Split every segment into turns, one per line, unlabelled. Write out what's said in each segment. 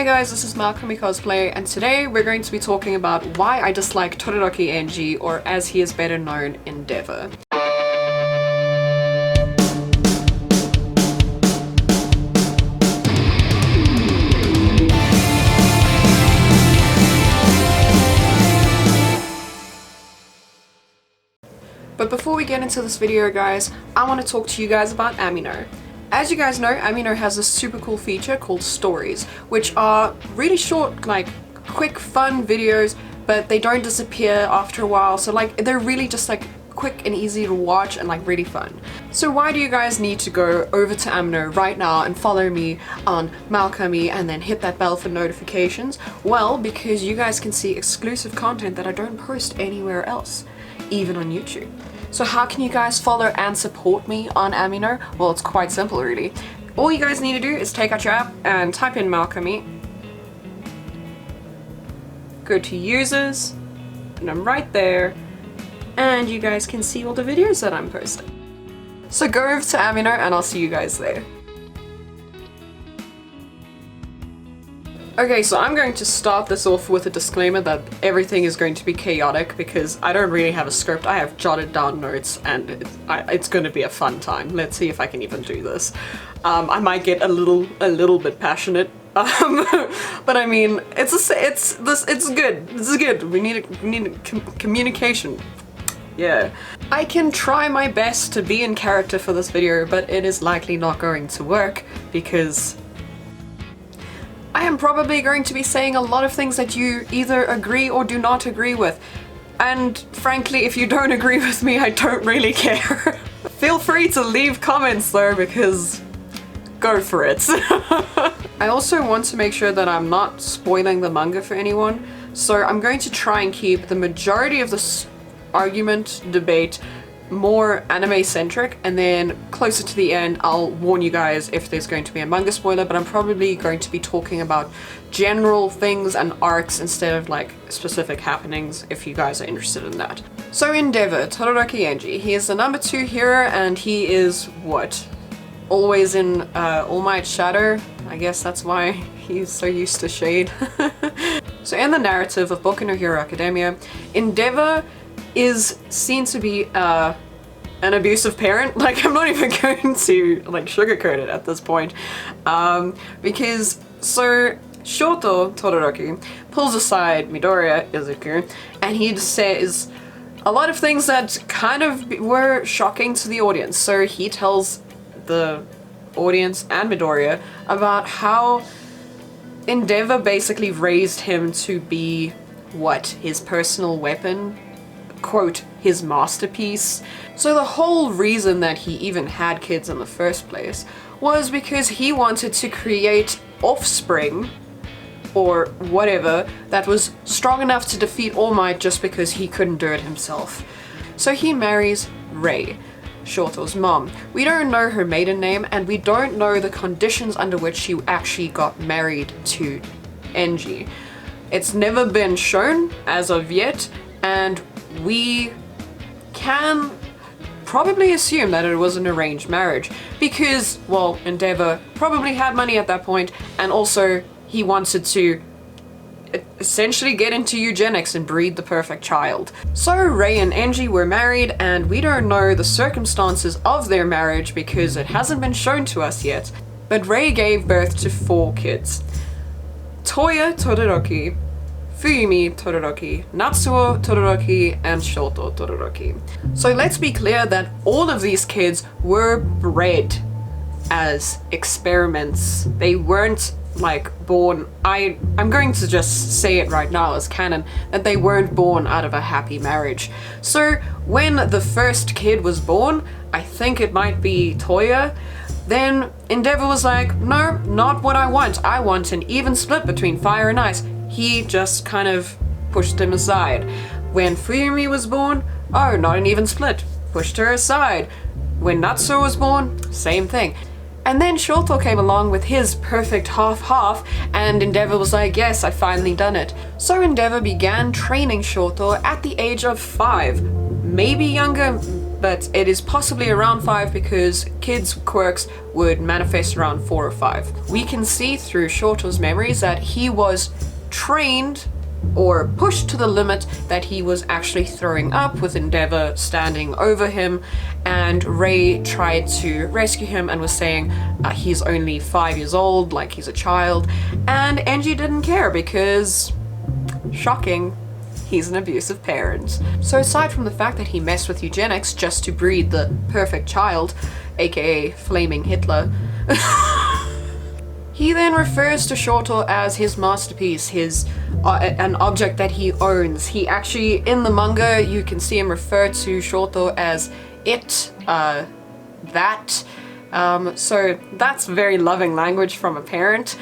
Hey guys, this is Maou Cosplay, and today we're going to be talking about why I dislike Todoroki Enji, or as he is better known, Endeavour. But before we get into this video guys, I want to talk to you guys about Amino. As you guys know, Amino has a super cool feature called stories, which are really short, like quick fun videos, but they don't disappear after a while, so like they're really just like quick and easy to watch and like really fun. So why do you guys need to go over to Amino right now and follow me on Maou and then hit that bell for notifications? Well, because you guys can see exclusive content that I don't post anywhere else, even on YouTube. So how can you guys follow and support me on Amino? Well, it's quite simple really. All you guys need to do is take out your app and type in Maou, go to users, and I'm right there, and you guys can see all the videos that I'm posting. So go over to Amino and I'll see you guys there. Okay, so I'm going to start this off with a disclaimer that everything is going to be chaotic because I don't really have a script. I have jotted down notes and it's going to be a fun time. Let's see if I can even do this. I might get a little bit passionate, but I mean, it's good. This is good. We need communication. Yeah. I can try my best to be in character for this video, but it is likely not going to work because I am probably going to be saying a lot of things that you either agree or do not agree with. And frankly, if you don't agree with me, I don't really care. Feel free to leave comments though, because go for it. I also want to make sure that I'm not spoiling the manga for anyone, so I'm going to try and keep the majority of this argument, debate, more anime-centric, and then closer to the end I'll warn you guys if there's going to be a manga spoiler, but I'm probably going to be talking about general things and arcs instead of like specific happenings if you guys are interested in that. So Endeavour, Todoroki Enji, he is the #2 hero and he is what? Always in All Might Shadow? I guess that's why he's so used to shade. So in the narrative of Boku no Hero Academia, Endeavour is seen to be an abusive parent. Like, I'm not even going to like sugarcoat it at this point, because so Shouto Todoroki pulls aside Midoriya Izuku and he says a lot of things that kind of were shocking to the audience. So he tells the audience and Midoriya about how Endeavour basically raised him to be what? His personal weapon? Quote, his masterpiece. So the whole reason that he even had kids in the first place was because he wanted to create offspring or whatever that was strong enough to defeat All Might just because he couldn't do it himself. So he marries Rei, Shouto's mom. We don't know her maiden name and we don't know the conditions under which she actually got married to Enji. It's never been shown as of yet, and we can probably assume that it was an arranged marriage because, well, Endeavour probably had money at that point, and also he wanted to essentially get into eugenics and breed the perfect child. So Rei and Enji were married and we don't know the circumstances of their marriage because it hasn't been shown to us yet, but Rei gave birth to 4 kids. Toya Todoroki, Fuyumi Todoroki, Natsuo Todoroki, and Shouto Todoroki. So let's be clear that all of these kids were bred as experiments. They weren't like born, I'm going to just say it right now as canon, that they weren't born out of a happy marriage. So when the first kid was born, I think it might be Toya, then Endeavour was like, no, not what I want. I want an even split between fire and ice. He just kind of pushed him aside. When Fuyumi was born, oh, not an even split. Pushed her aside. When Natsuo was born, same thing. And then Shouto came along with his perfect half-half, and Endeavour was like, yes, I finally done it. So Endeavour began training Shouto at the age of 5. Maybe younger, but it is possibly around 5 because kids' quirks would manifest around 4 or 5. We can see through Shouto's memories that he was trained or pushed to the limit that he was actually throwing up, with Endeavour standing over him, and Ray tried to rescue him and was saying he's only 5 years old, like he's a child, and Enji didn't care because, shocking, he's an abusive parent. So aside from the fact that he messed with eugenics just to breed the perfect child, aka Flaming Hitler, he then refers to Shouto as his masterpiece, an object that he owns. He actually, in the manga, you can see him refer to Shouto as it, that. So that's very loving language from a parent.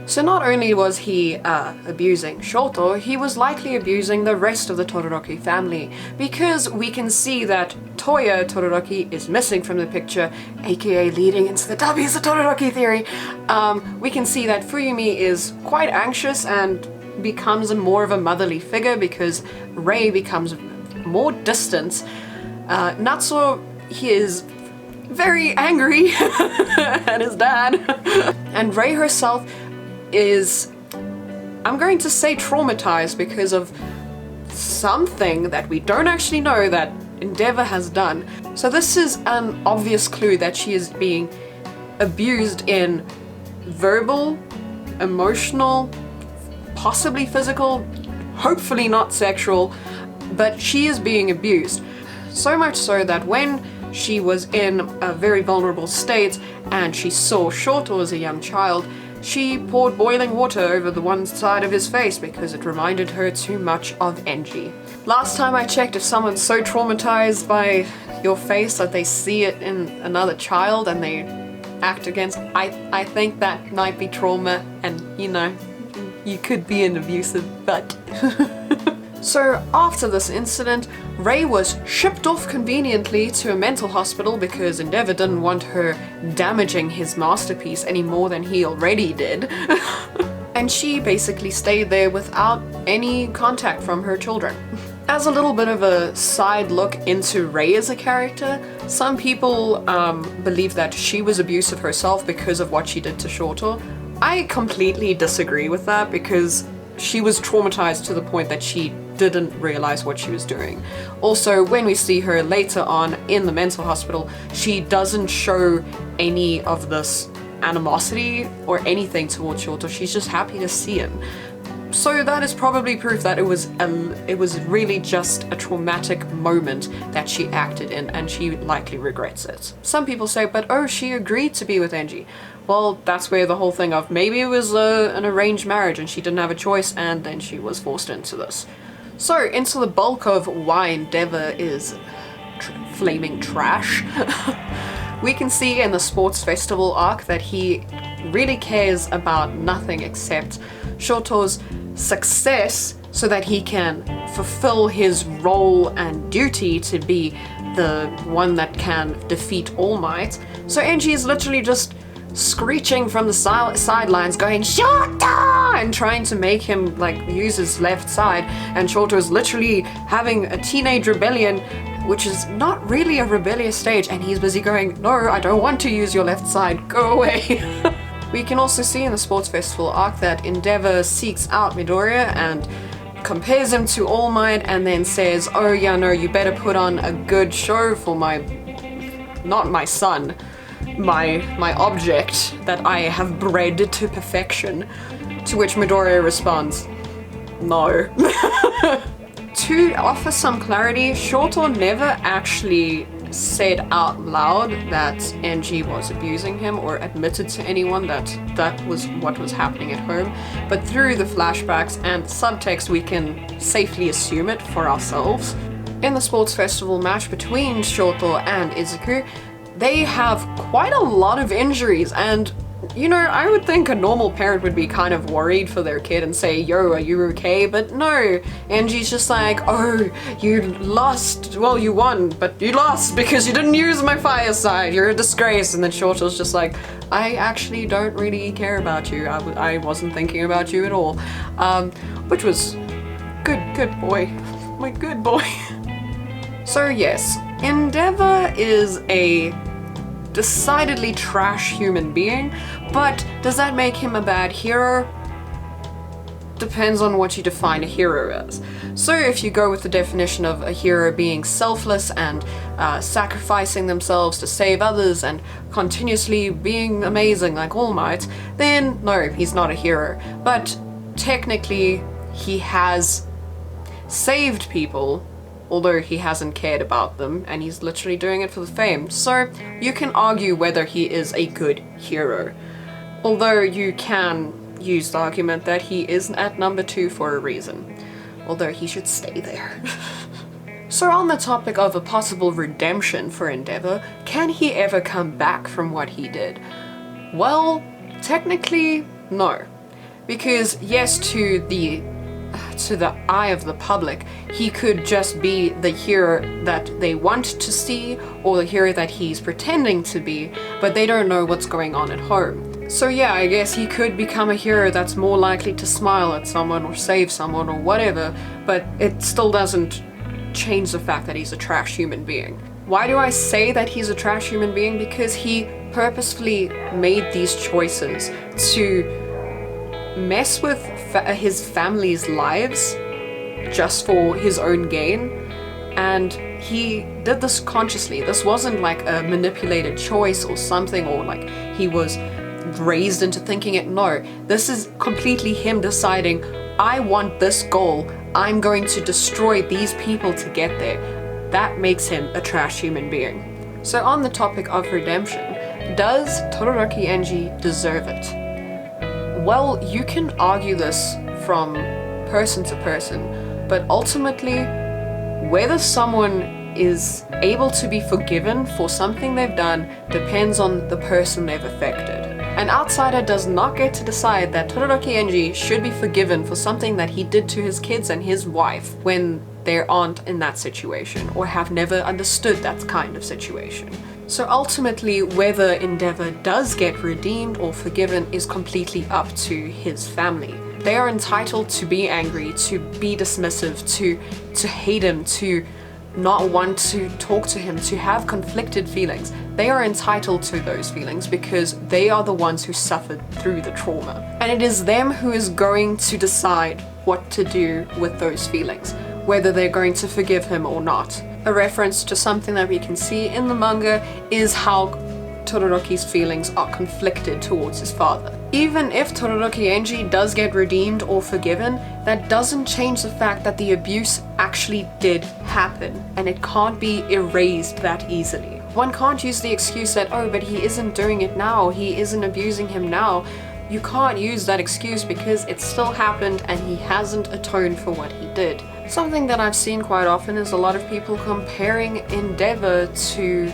So not only was he abusing Shouto, he was likely abusing the rest of the Todoroki family, because we can see that Toya Todoroki is missing from the picture, aka leading into the W's of Todoroki theory. We can see that Fuyumi is quite anxious and becomes more of a motherly figure because Rei becomes more distant. Natsuo, he is very angry at his dad. And Rei herself is, I'm going to say, traumatized because of something that we don't actually know that Endeavour has done. So this is an obvious clue that she is being abused in verbal, emotional, possibly physical, hopefully not sexual, but she is being abused. So much so that when she was in a very vulnerable state and she saw Shouto as a young child, she poured boiling water over the one side of his face because it reminded her too much of Enji. Last time I checked, if someone's so traumatized by your face that they see it in another child and they act against, I think that might be trauma, and you know, you could be an abusive butt. So after this incident, Rei was shipped off conveniently to a mental hospital because Endeavour didn't want her damaging his masterpiece any more than he already did. And she basically stayed there without any contact from her children. As a little bit of a side look into Rei as a character, some people believe that she was abusive herself because of what she did to Shouto. I completely disagree with that because she was traumatized to the point that she didn't realize what she was doing. Also, when we see her later on in the mental hospital, she doesn't show any of this animosity or anything towards Shouto. She's just happy to see him. So that is probably proof that it was really just a traumatic moment that she acted in, and she likely regrets it. Some people say, but oh, she agreed to be with Enji. Well, that's where the whole thing of maybe it was an arranged marriage and she didn't have a choice and then she was forced into this. So, into the bulk of why Endeavour is flaming trash. We can see in the sports festival arc that he really cares about nothing except Shouto's success so that he can fulfill his role and duty to be the one that can defeat All Might. So Enji is literally just screeching from the sidelines going Shouto and trying to make him like use his left side, and Shouto is literally having a teenage rebellion, which is not really a rebellious stage, and he's busy going, no, I don't want to use your left side, go away. We can also see in the sports festival arc that Endeavour seeks out Midoriya and compares him to All Might and then says, oh yeah, no, you better put on a good show for not my son, my object that I have bred to perfection. To which Midoriya responds, no. To offer some clarity, Shouto never actually said out loud that Enji was abusing him or admitted to anyone that that was what was happening at home, but through the flashbacks and subtext we can safely assume it for ourselves. In the sports festival match between Shouto and Izuku, they have quite a lot of injuries, and you know, I would think a normal parent would be kind of worried for their kid and say, yo, are you okay? But no, Enji's just like, oh, you lost, well, you won, but you lost because you didn't use my fire side, you're a disgrace. And then Shouto's just like, I actually don't really care about you, I wasn't thinking about you at all. Which was good boy, my good boy. So yes, Endeavour is a decidedly trash human being, but does that make him a bad hero? Depends on what you define a hero as. So if you go with the definition of a hero being selfless and sacrificing themselves to save others and continuously being amazing like All Might, then no, he's not a hero. But technically, he has saved people, although he hasn't cared about them, and he's literally doing it for the fame. So you can argue whether he is a good hero. Although you can use the argument that he is at number 2 for a reason. Although he should stay there. So on the topic of a possible redemption for Endeavour, can he ever come back from what he did? Well, technically, no. Because yes, to the eye of the public, he could just be the hero that they want to see, or the hero that he's pretending to be, but they don't know what's going on at home. So yeah, I guess he could become a hero that's more likely to smile at someone or save someone or whatever, but it still doesn't change the fact that he's a trash human being. Why do I say that he's a trash human being? Because he purposefully made these choices to mess with his family's lives just for his own gain, and he did this consciously. This wasn't like a manipulated choice or something, or like he was raised into thinking it. No, this is completely him deciding, I want this goal, I'm going to destroy these people to get there. That makes him a trash human being. So on the topic of redemption, does Todoroki Enji deserve it? Well, you can argue this from person to person, but ultimately, whether someone is able to be forgiven for something they've done depends on the person they've affected. An outsider does not get to decide that Todoroki Enji should be forgiven for something that he did to his kids and his wife when they aren't in that situation, or have never understood that kind of situation. So ultimately, whether Endeavour does get redeemed or forgiven is completely up to his family. They are entitled to be angry, to be dismissive, to hate him, to not want to talk to him, to have conflicted feelings. They are entitled to those feelings because they are the ones who suffered through the trauma. And it is them who is going to decide what to do with those feelings, whether they're going to forgive him or not. A reference to something that we can see in the manga is how Todoroki's feelings are conflicted towards his father. Even if Todoroki Enji does get redeemed or forgiven, that doesn't change the fact that the abuse actually did happen, and it can't be erased that easily. One can't use the excuse that, oh, but he isn't doing it now, he isn't abusing him now. You can't use that excuse because it still happened and he hasn't atoned for what he did. Something that I've seen quite often is a lot of people comparing Endeavour to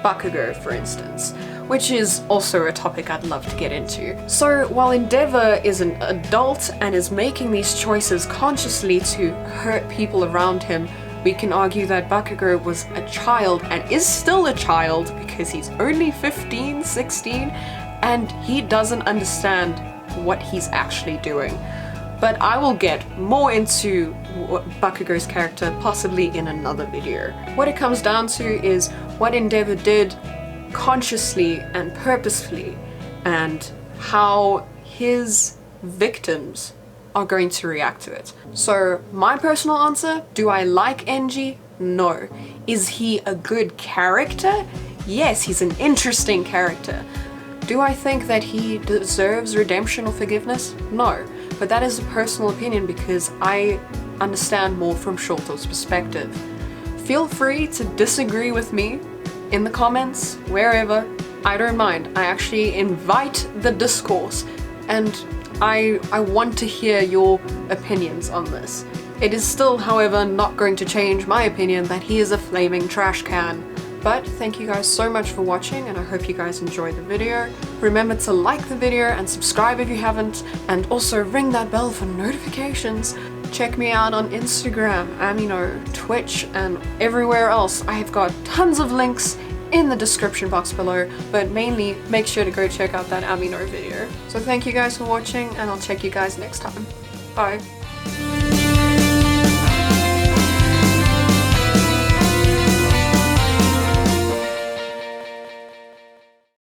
Bakugo, for instance, which is also a topic I'd love to get into. So while Endeavour is an adult and is making these choices consciously to hurt people around him, we can argue that Bakugo was a child and is still a child because he's only 15, 16, and he doesn't understand what he's actually doing. But I will get more into Bakugo's character possibly in another video. What it comes down to is what Endeavour did consciously and purposefully, and how his victims are going to react to it. So my personal answer, do I like Enji? No. Is he a good character? Yes, he's an interesting character. Do I think that he deserves redemption or forgiveness? No. But that is a personal opinion because I understand more from Shouto's perspective. Feel free to disagree with me in the comments, wherever. I don't mind. I actually invite the discourse, and I want to hear your opinions on this. It is still, however, not going to change my opinion that he is a flaming trash can. But thank you guys so much for watching, and I hope you guys enjoyed the video. Remember to like the video and subscribe if you haven't, and also ring that bell for notifications. Check me out on Instagram, Amino, Twitch, and everywhere else. I have got tons of links in the description box below, but mainly make sure to go check out that Amino video. So thank you guys for watching, and I'll check you guys next time. Bye.